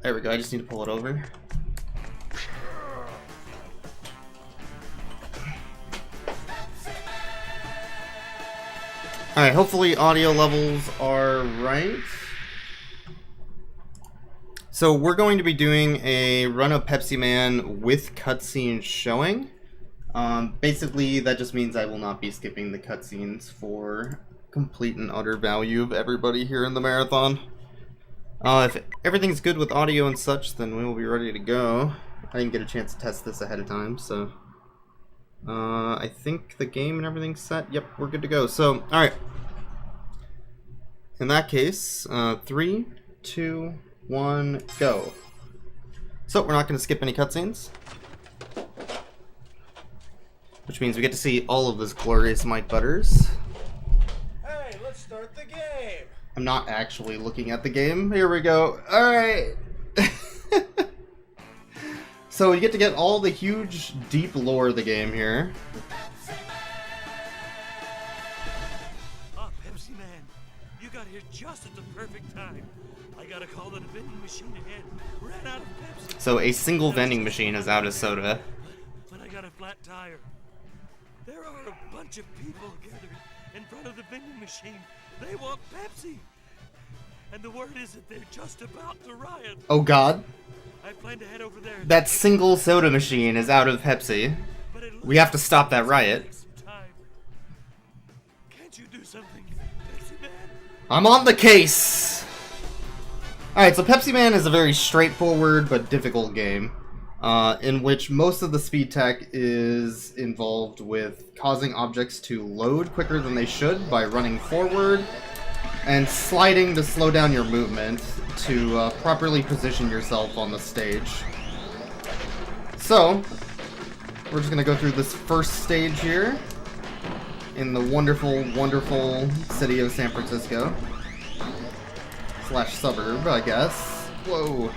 There we go, I just need to pull it over. Alright, hopefully audio levels are right. So we're going to be doing a run of Pepsiman with cutscenes showing. Basically, that just means I will not be skipping the cutscenes for complete and utter value of everybody here in the marathon. If everything's good with audio and such, then we will be ready to go. I didn't get a chance to test this ahead of time, so... I think the game and everything's set. Yep, we're good to go. So, alright. In that case, 3, 2, 1, go. So, we're not going to skip any cutscenes. Which means we get to see all of this glorious Mike Butters. Hey, let's start the game! I'm not actually looking at the game. Here we go. Alright! So you get to get all the huge, deep lore of the game here. Ah, Pepsiman, you got here just at the perfect time. I got a call that a vending machine ahead ran out of Pepsi. So a single vending machine is out of soda. But I got a flat tire. There are a bunch of people gathered in front of the vending machine. They want Pepsi. And the word is that they're just about to riot. Oh god. I plan to head over there. That single soda machine is out of Pepsi. We have to stop that riot. Can't you do something, Pepsiman? I'm on the case! Alright, so Pepsiman is a very straightforward but difficult game. In which most of the speed tech is involved with causing objects to load quicker than they should by running forward, and sliding to slow down your movement to properly position yourself on the stage. So, we're just going to go through this first stage here in the wonderful, wonderful city of San Francisco. Slash suburb, I guess. Whoa.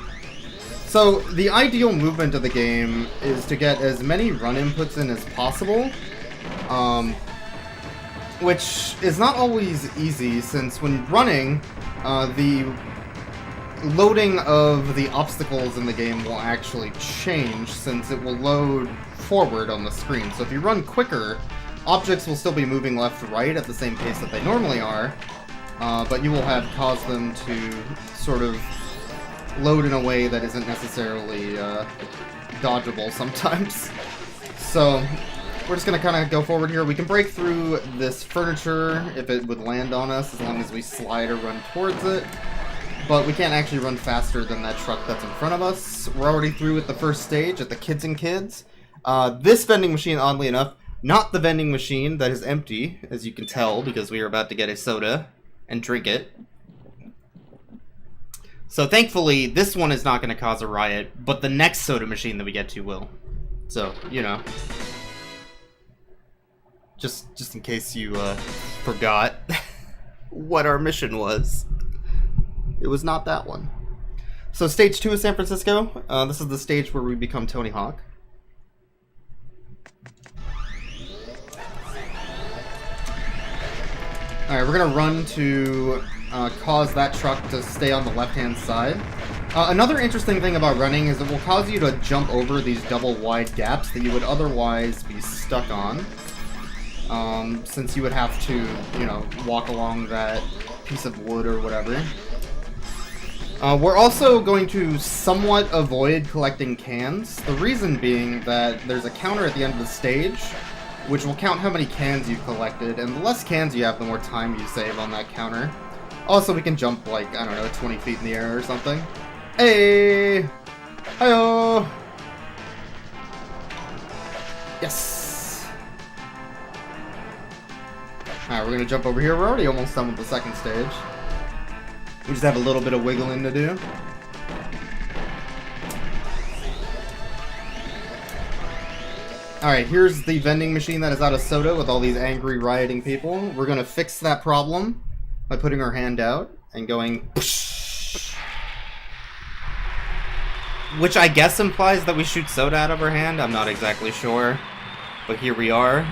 So, the ideal movement of the game is to get as many run inputs in as possible, which is not always easy, since when running, the loading of the obstacles in the game will actually change, since it will load forward on the screen. So if you run quicker, objects will still be moving left to right at the same pace that they normally are, but you will have caused them to sort of load in a way that isn't necessarily dodgeable sometimes. So we're just going to kind of go forward here. We can break through this furniture if it would land on us, as long as we slide or run towards it. But we can't actually run faster than that truck that's in front of us. We're already through with the first stage at the Kids and Kids. This vending machine, oddly enough, not the vending machine that is empty, as you can tell, because we are about to get a soda and drink it. So thankfully, this one is not going to cause a riot, but the next soda machine that we get to will. So, you know. Just in case you forgot what our mission was. It was not that one. So stage 2 of San Francisco. This is the stage where we become Tony Hawk. Alright, we're going to run to cause that truck to stay on the left-hand side. Another interesting thing about running is it will cause you to jump over these double wide gaps that you would otherwise be stuck on. Since you would have to, you know, walk along that piece of wood or whatever. We're also going to somewhat avoid collecting cans. The reason being that there's a counter at the end of the stage, which will count how many cans you've collected, and the less cans you have, the more time you save on that counter. Also, we can jump, like, I don't know, 20 feet in the air or something. Hey! Hi-oh! Yes! Alright, we're gonna jump over here. We're already almost done with the second stage. We just have a little bit of wiggling to do. Alright, here's the vending machine that is out of soda with all these angry rioting people. We're gonna fix that problem by putting our hand out and going... Which I guess implies that we shoot soda out of our hand. I'm not exactly sure. But here we are.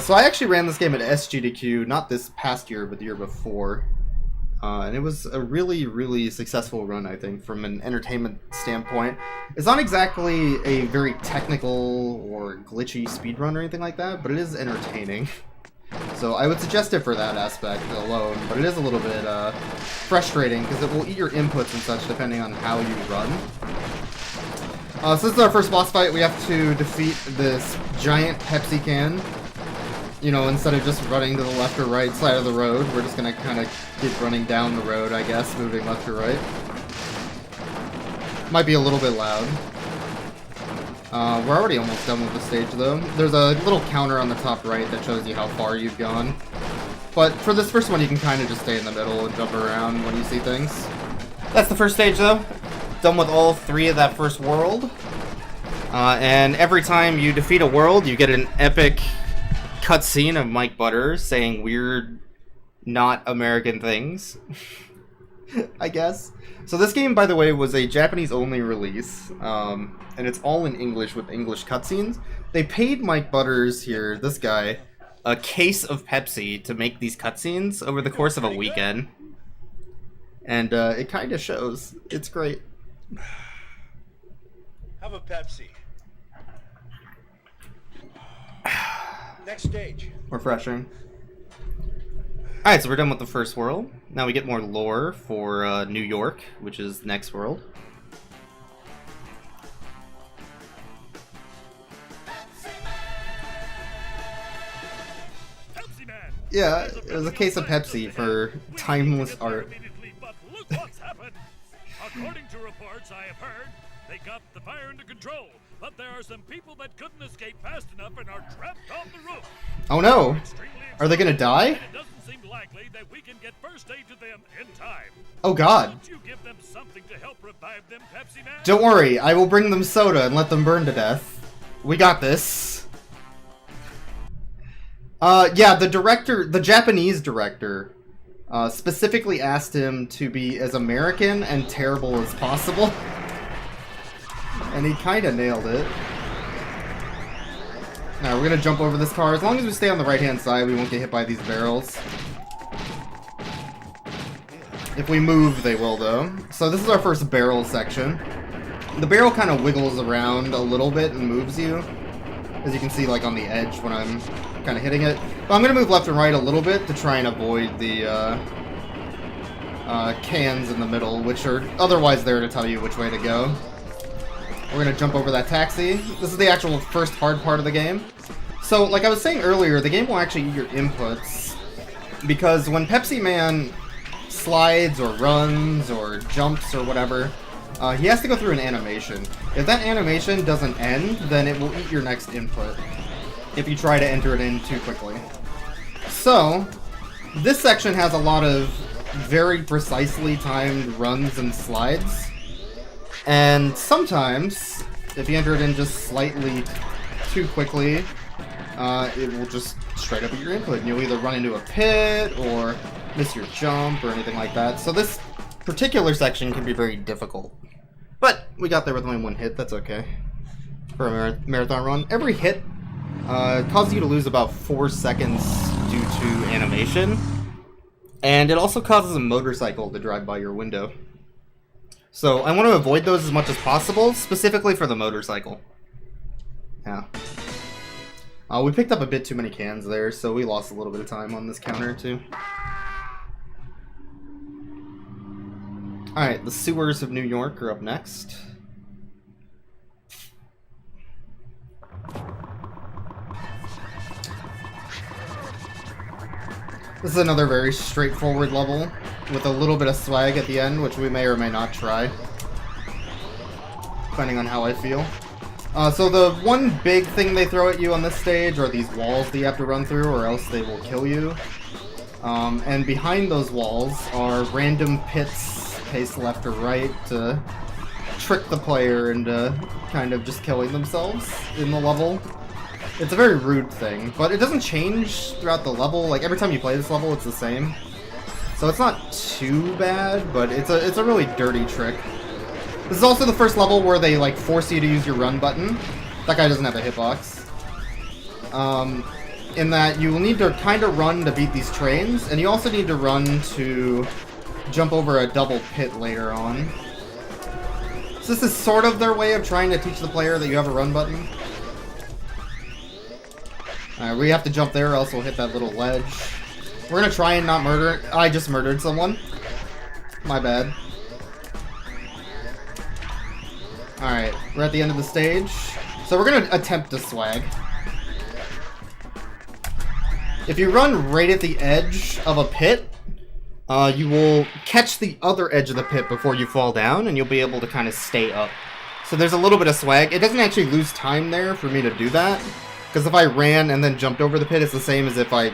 So I actually ran this game at SGDQ, not this past year, but the year before. And it was a really, really successful run, I think, from an entertainment standpoint. It's not exactly a very technical or glitchy speedrun or anything like that, but it is entertaining. So I would suggest it for that aspect alone, but it is a little bit frustrating because it will eat your inputs and such depending on how you run. So this is our first boss fight. We have to defeat this giant Pepsi can. You know, instead of just running to the left or right side of the road, we're just gonna kind of keep running down the road, I guess, moving left or right. Might be a little bit loud. We're already almost done with the stage, though. There's a little counter on the top right that shows you how far you've gone. But for this first one, you can kind of just stay in the middle and jump around when you see things. That's the first stage, though. Done with all 3 of that first world. And every time you defeat a world, you get an epic cutscene of Mike Butters saying weird, not American things. I guess. So this game, by the way, was a Japanese-only release, and it's all in English with English cutscenes. They paid Mike Butters here, this guy, a case of Pepsi to make these cutscenes over the course of a weekend. And it kind of shows. It's great. Have a Pepsi. Next stage. Refreshing. Alright, so we're done with the first world. Now we get more lore for New York, which is the next world. Pepsiman! Yeah, it was a case of Pepsi for timeless art. But look what's happened! According to reports I have heard, they got the fire under control, but there are some people that couldn't escape fast enough and are trapped on the roof. Oh no! Are they gonna die? And it doesn't seem likely that we can get first aid to them in time. Oh god. Won't you give them something to help revive them, Pepsiman? Don't worry, I will bring them soda and let them burn to death. We got this. Yeah, the director, the Japanese director, specifically asked him to be as American and terrible as possible. And he kinda nailed it. Now we're gonna jump over this car. As long as we stay on the right-hand side, we won't get hit by these barrels. If we move, they will, though. So this is our first barrel section. The barrel kind of wiggles around a little bit and moves you. As you can see, like, on the edge when I'm kind of hitting it. But I'm gonna move left and right a little bit to try and avoid the cans in the middle, which are otherwise there to tell you which way to go. We're gonna jump over that taxi. This is the actual first hard part of the game. So, like I was saying earlier, the game will actually eat your inputs, because when Pepsi Man slides or runs or jumps or whatever, he has to go through an animation. If that animation doesn't end, then it will eat your next input if you try to enter it in too quickly. So, this section has a lot of very precisely timed runs and slides. And sometimes, if you enter it in just slightly too quickly, it will just straight up eat your input. And you'll either run into a pit, or miss your jump, or anything like that. So this particular section can be very difficult. But we got there with only one hit, that's okay. For a marathon run. Every hit causes you to lose about 4 seconds due to animation. And it also causes a motorcycle to drive by your window. So I want to avoid those as much as possible, specifically for the motorcycle. Yeah. We picked up a bit too many cans there, so we lost a little bit of time on this counter too. Alright, the sewers of New York are up next. This is another very straightforward level, with a little bit of swag at the end, which we may or may not try, depending on how I feel. So the one big thing they throw at you on this stage are these walls that you have to run through, or else they will kill you. And behind those walls are random pits placed left or right to trick the player into kind of just killing themselves in the level. It's a very rude thing, but it doesn't change throughout the level. Like, every time you play this level, it's the same. So it's not too bad, but it's a really dirty trick. This is also the first level where they, like, force you to use your run button. That guy doesn't have a hitbox. In that you will need to kind of run to beat these trains, and you also need to run to jump over a double pit later on. So this is sort of their way of trying to teach the player that you have a run button. Alright, we have to jump there or else we'll hit that little ledge. We're gonna try and not murder... I just murdered someone. My bad. Alright, we're at the end of the stage. So we're gonna attempt to swag. If you run right at the edge of a pit, you will catch the other edge of the pit before you fall down, and you'll be able to kind of stay up. So there's a little bit of swag. It doesn't actually lose time there for me to do that, because if I ran and then jumped over the pit, it's the same as if I,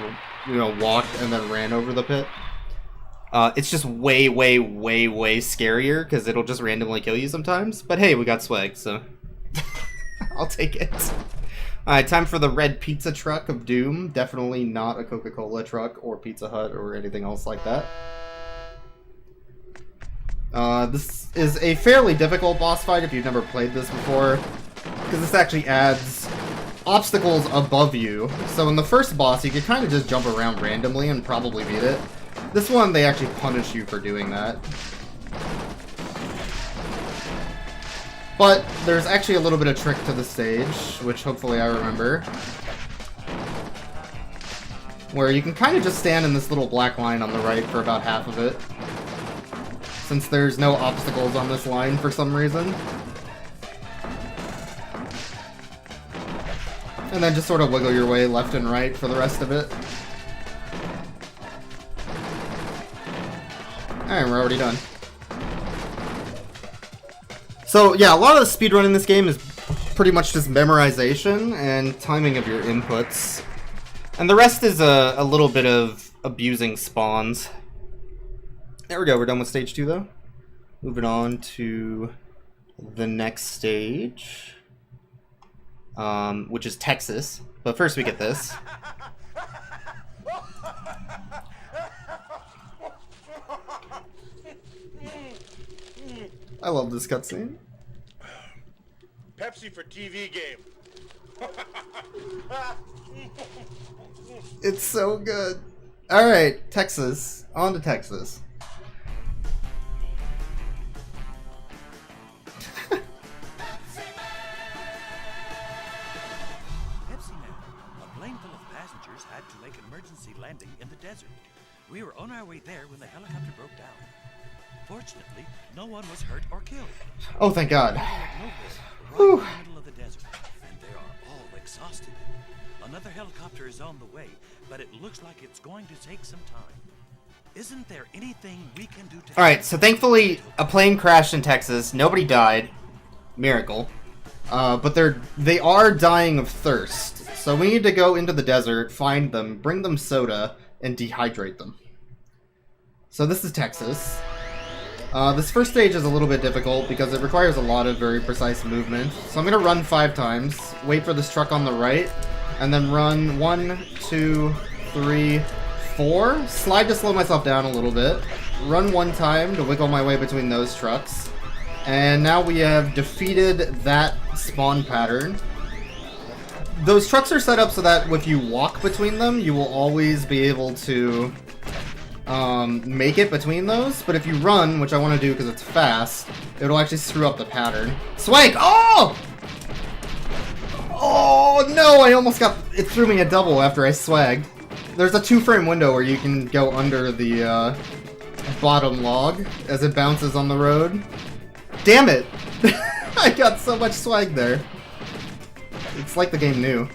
you know, walked and then ran over the pit. It's just way, way, way, way scarier, because it'll just randomly kill you sometimes. But hey, we got swag, so I'll take it. Alright, time for the red pizza truck of doom. Definitely not a Coca-Cola truck or Pizza Hut or anything else like that. This is a fairly difficult boss fight if you've never played this before, because this actually adds obstacles above you. So in the first boss, you could kind of just jump around randomly and probably beat it. This one, they actually punish you for doing that. But there's actually a little bit of trick to the stage, which hopefully I remember. Where you can kind of just stand in this little black line on the right for about half of it. Since there's no obstacles on this line for some reason. And then just sort of wiggle your way left and right for the rest of it. Alright, we're already done. So yeah, a lot of the speedrun in this game is pretty much just memorization and timing of your inputs. And the rest is a little bit of abusing spawns. There we go, we're done with stage 2 though. Moving on to the next stage. Which is Texas. But first we get this. I love this cutscene. Pepsi for TV game. It's so good. Alright, Texas. On to Texas. Pepsiman, a plane full of passengers had to make an emergency landing in the desert. We were on our way there when the helicopter broke down. Fortunately, no one was hurt or killed. Oh, thank God. Right in the middle of the desert, and they are all exhausted. Another helicopter is on the way, but it looks like it's going to take some time. Isn't there anything we can do to... Alright, so thankfully a plane crashed in Texas. Nobody died. Miracle. But they are dying of thirst. So we need to go into the desert, find them, bring them soda, and dehydrate them. So this is Texas. This first stage is a little bit difficult because it requires a lot of very precise movement. So I'm going to run 5 times, wait for this truck on the right, and then run 1, 2, 3, 4. Slide to slow myself down a little bit. Run 1 time to wiggle my way between those trucks. And now we have defeated that spawn pattern. Those trucks are set up so that if you walk between them, you will always be able to make it between those, but if you run, which I want to do because it's fast, it'll actually screw up the pattern. Swag! Oh! Oh no, I almost got... It threw me a double after I swagged. There's a 2-frame window where you can go under the bottom log as it bounces on the road. Damn it! I got so much swag there. It's like the game knew.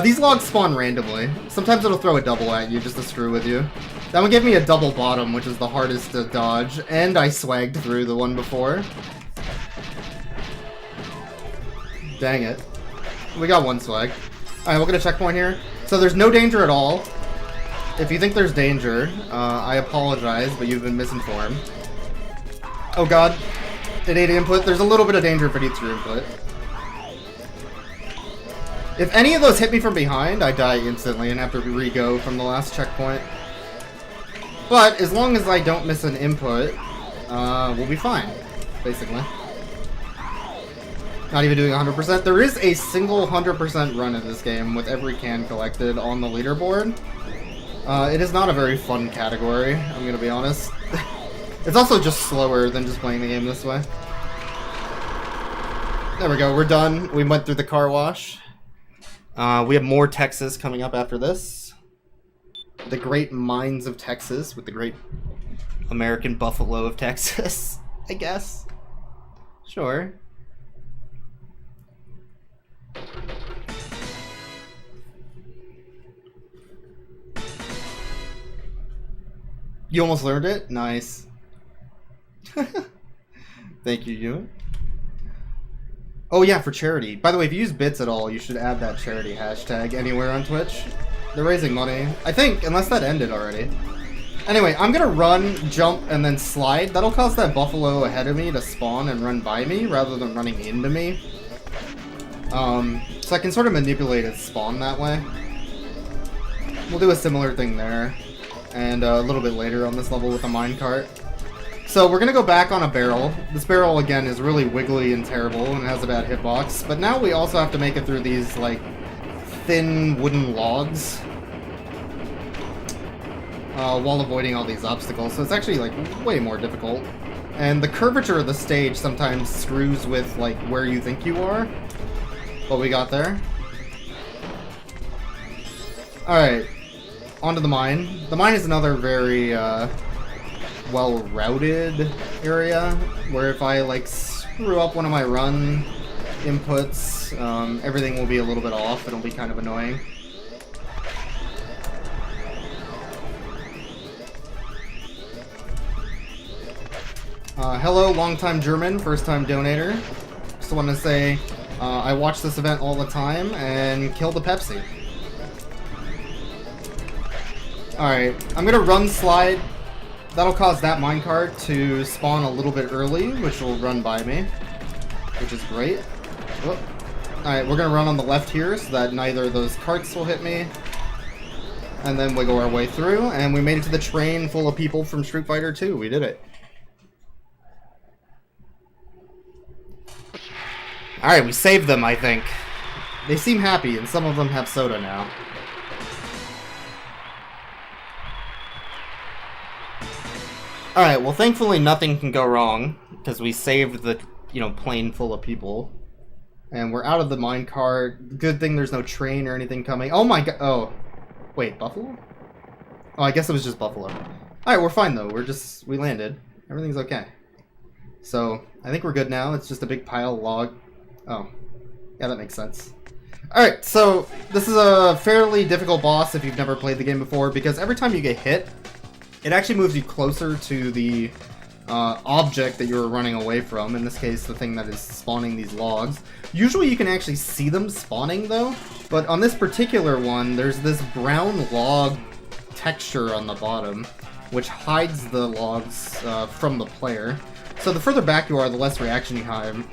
These logs spawn randomly. Sometimes it'll throw a double at you just to screw with you. That one gave me a double bottom, which is the hardest to dodge, and I swagged through the one before. Dang it. We got 1 swag. Alright, we'll get a checkpoint here. So there's no danger at all. If you think there's danger, I apologize, but you've been misinformed. Oh god. It ate input. There's a little bit of danger if it eats your input. If any of those hit me from behind, I die instantly and have to re-go from the last checkpoint. But as long as I don't miss an input, we'll be fine, basically. Not even doing 100%. There is a single 100% run in this game with every can collected on the leaderboard. It is not a very fun category, I'm gonna be honest. It's also just slower than just playing the game this way. There we go, we're done. We went through the car wash. We have more Texas coming up after this. The great mines of Texas with the great American buffalo of Texas, I guess. Sure. You almost learned it? Nice. Thank you, Ewan. Oh yeah, for charity. By the way, if you use bits at all, you should add that charity hashtag anywhere on Twitch. They're raising money. I think, unless that ended already. Anyway, I'm gonna run, jump, and then slide. That'll cause that buffalo ahead of me to spawn and run by me, rather than running into me. So I can sort of manipulate its spawn that way. We'll do a similar thing there. And a little bit later on this level with a minecart. So we're gonna go back on a barrel. This barrel, again, is really wiggly and terrible and has a bad hitbox. But now we also have to make it through these, like, thin wooden logs. While avoiding all these obstacles. So it's actually, like, way more difficult. And the curvature of the stage sometimes screws with, like, where you think you are. But we got there. Alright. Onto the mine. The mine is another very, well-routed area, where if I, like, screw up one of my run inputs, everything will be a little bit off. It'll be kind of annoying. Hello, long-time German, first-time donator. Just want to say, I watch this event all the time, and kill the Pepsi. Alright, I'm gonna run slide. That'll cause that minecart to spawn a little bit early, which will run by me, which is great. Alright, we're gonna run on the left here so that neither of those carts will hit me. And then wiggle our way through, and we made it to the train full of people from Street Fighter 2. We did it. Alright, we saved them, I think. They seem happy, and some of them have soda now. Alright, well thankfully nothing can go wrong, because we saved the, plane full of people. And we're out of the minecart. Good thing there's no train or anything coming. Oh my god, oh. Wait, buffalo? Oh, I guess it was just buffalo. Alright, we're fine though, we landed. Everything's okay. So, I think we're good now, it's just a big pile of log. Oh, yeah, that makes sense. Alright, so, this is a fairly difficult boss if you've never played the game before, because every time you get hit, it actually moves you closer to the object that you're running away from. In this case, the thing that is spawning these logs. Usually you can actually see them spawning, though. But on this particular one, there's this brown log texture on the bottom, which hides the logs from the player. So the further back you are, the less reaction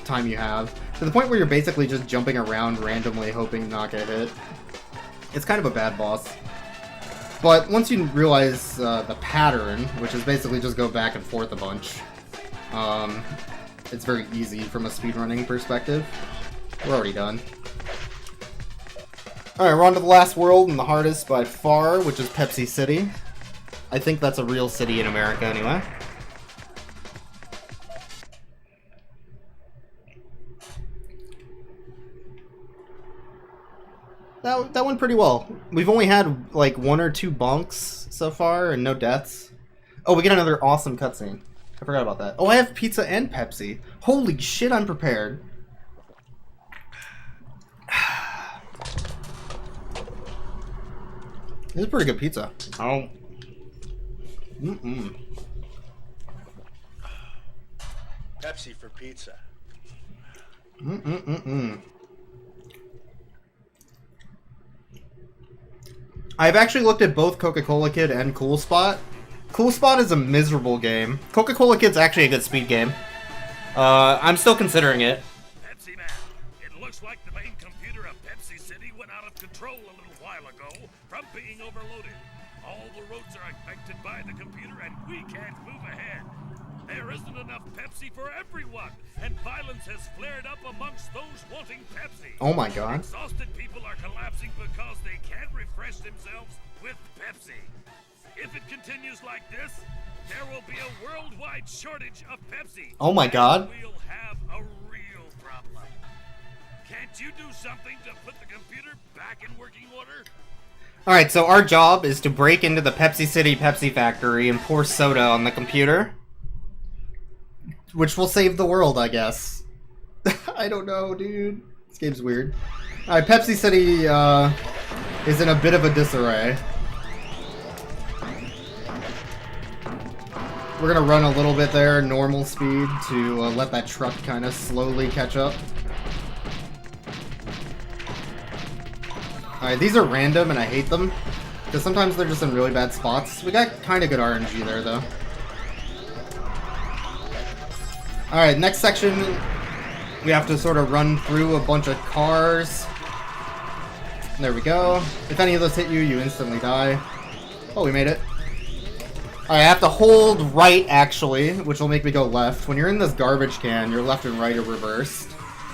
time you have, to the point where you're basically just jumping around randomly, hoping to not get hit. It's kind of a bad boss. But once you realize the pattern, which is basically just go back and forth a bunch, it's very easy from a speedrunning perspective. We're already done. Alright, we're on to the last world and the hardest by far, which is Pepsi City. I think that's a real city in America anyway. That went pretty well. We've only had like 1 or 2 bonks so far and no deaths. Oh, we get another awesome cutscene. I forgot about that. Oh, I have pizza and Pepsi. Holy shit, I'm prepared. This is pretty good pizza. Oh. Pepsi for pizza. I've actually looked at both Coca-Cola Kid and Cool Spot. Cool Spot is a miserable game. Coca-Cola Kid's actually a good speed game. I'm still considering it. Pepsiman, it looks like the main computer of Pepsi City went out of control a little while ago from being overloaded. All the roads are affected by the computer and we can't move ahead. There isn't enough Pepsi for everyone, and violence has flared up amongst those wanting Pepsi. Oh my god. Exhausted people are collapsing because they can't refresh themselves with Pepsi. If it continues like this, there will be a worldwide shortage of Pepsi. Oh my God. And we'll have a real problem. Can't you do something to put the computer back in working order? Alright, so our job is to break into the Pepsi City Pepsi factory and pour soda on the computer. Which will save the world, I guess. I don't know, dude. This game's weird. Alright, Pepsi City is in a bit of a disarray. We're gonna run a little bit there, normal speed, to let that truck kind of slowly catch up. Alright, these are random and I hate them, because sometimes they're just in really bad spots. We got kind of good RNG there, though. Alright, next section, we have to sort of run through a bunch of cars. There we go. If any of those hit you, you instantly die. Oh, we made it. Alright, I have to hold right, actually, which will make me go left. When you're in this garbage can, your left and right are reversed.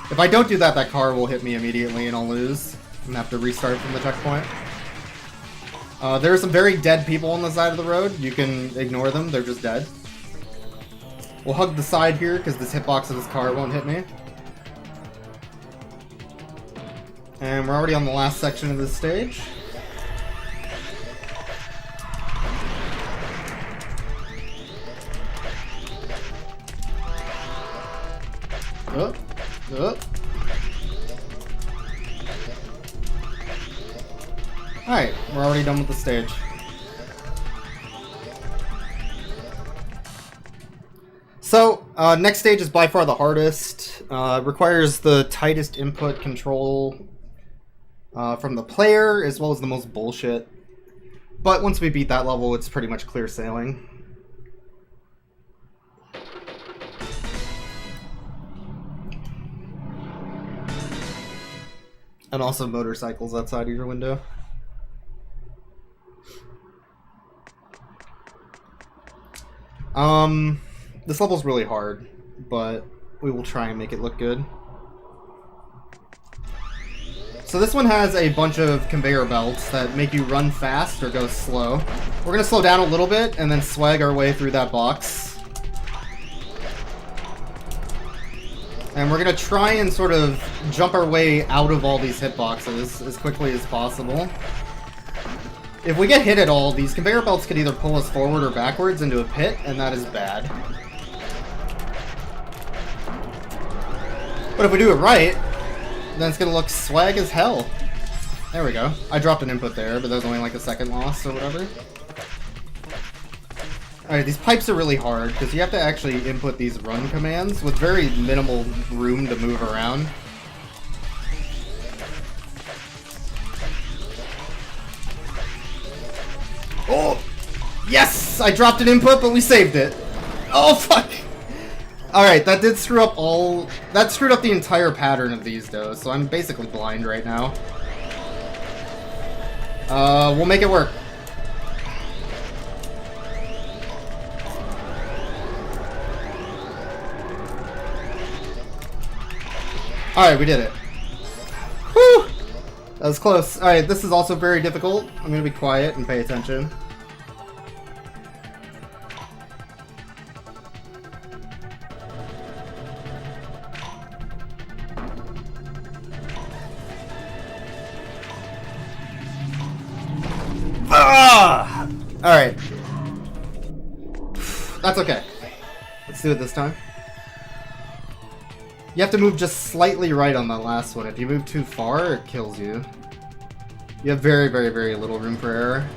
If I don't do that, that car will hit me immediately and I'll lose. And have to restart from the checkpoint. There are some very dead people on the side of the road. You can ignore them, they're just dead. We'll hug the side here, because this hitbox of this car won't hit me. And we're already on the last section of this stage. Up, up. Alright, we're already done with the stage. So, next stage is by far the hardest. Requires the tightest input control from the player, as well as the most bullshit. But once we beat that level, it's pretty much clear sailing. And also motorcycles outside of your window. This level's really hard, but we will try and make it look good. So this one has a bunch of conveyor belts that make you run fast or go slow. We're gonna slow down a little bit and then swag our way through that box. And we're gonna try and sort of jump our way out of all these hitboxes as quickly as possible. If we get hit at all, these conveyor belts could either pull us forward or backwards into a pit, and that is bad. But if we do it right, then it's gonna look swag as hell. There we go. I dropped an input there, but that was only like a second loss or whatever. Alright, these pipes are really hard, because you have to actually input these run commands with very minimal room to move around. Oh! Yes! I dropped an input, but we saved it. Oh, fuck! Alright, that did screw up all... That screwed up the entire pattern of these, though, so I'm basically blind right now. We'll make it work. Alright, we did it. Whew! That was close. Alright, this is also very difficult. I'm gonna be quiet and pay attention. Ah! Alright. That's okay. Let's do it this time. You have to move just slightly right on that last one. If you move too far, it kills you. You have very, very, very little room for error.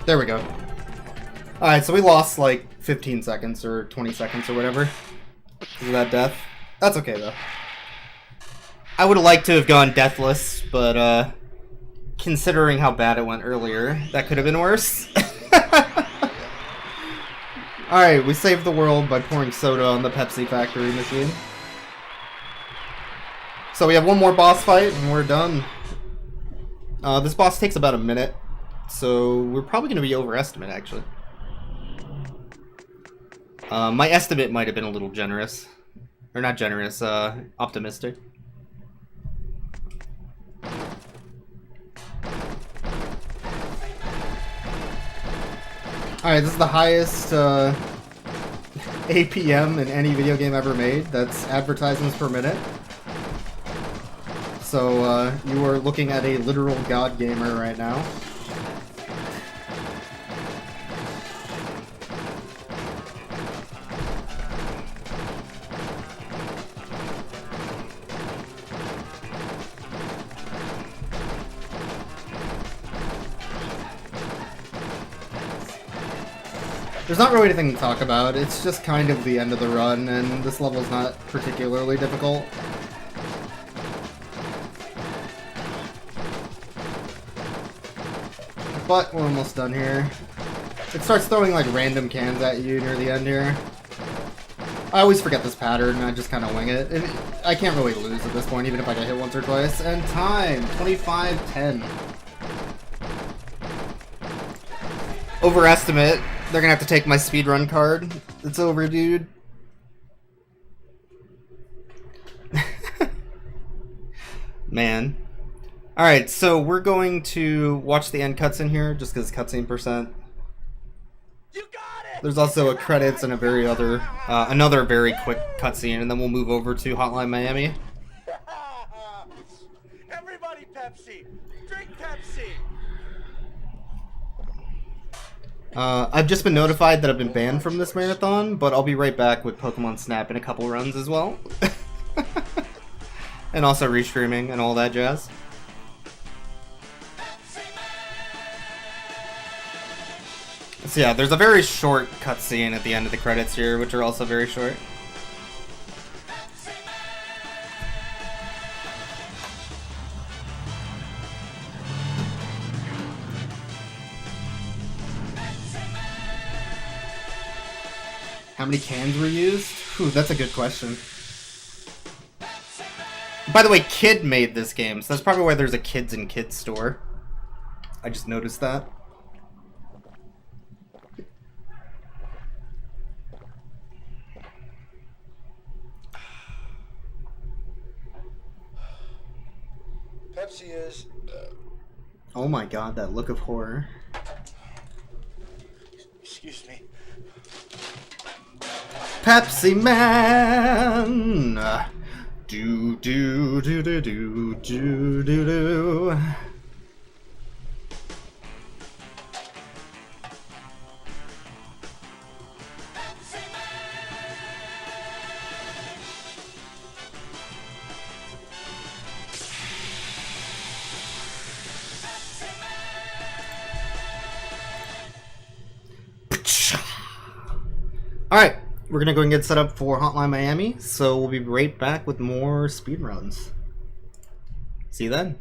There we go. Alright, so we lost like 15 seconds or 20 seconds or whatever because of that death. That's okay, though. I would have liked to have gone deathless, but considering how bad it went earlier, that could have been worse. Alright, we saved the world by pouring soda on the Pepsi factory machine. So we have one more boss fight and we're done. This boss takes about a minute, so we're probably going to be overestimate, actually. My estimate might have been a little generous. Or not generous, optimistic. Alright, this is the highest APM in any video game ever made. That's advertisements per minute. So, you are looking at a literal god gamer right now. There's not really anything to talk about, it's just kind of the end of the run, and this level's not particularly difficult. But we're almost done here. It starts throwing like random cans at you near the end here. I always forget this pattern, and I just kind of wing it. I can't really lose at this point, even if I get hit once or twice. And time! 25:10. Overestimate. They're gonna have to take my speedrun card. It's over, dude. Man. Alright, so we're going to watch the end cutscene here, just because cutscene percent. You got it! There's also a credits and a another very quick cutscene, and then we'll move over to Hotline Miami. Everybody Pepsi! Drink Pepsi! I've just been notified that I've been banned from this marathon, but I'll be right back with Pokemon Snap in a couple runs as well. And also restreaming and all that jazz. So yeah, there's a very short cutscene at the end of the credits here, which are also very short. How many cans were used? Ooh, that's a good question. By the way, Kid made this game, so that's probably why there's a Kids and Kids store. I just noticed that. Pepsi is... Oh my god, that look of horror. Excuse me. Pepsi Man! Do do do do do do do do. Alright, we're gonna go and get set up for Hotline Miami, so we'll be right back with more speedruns. See you then.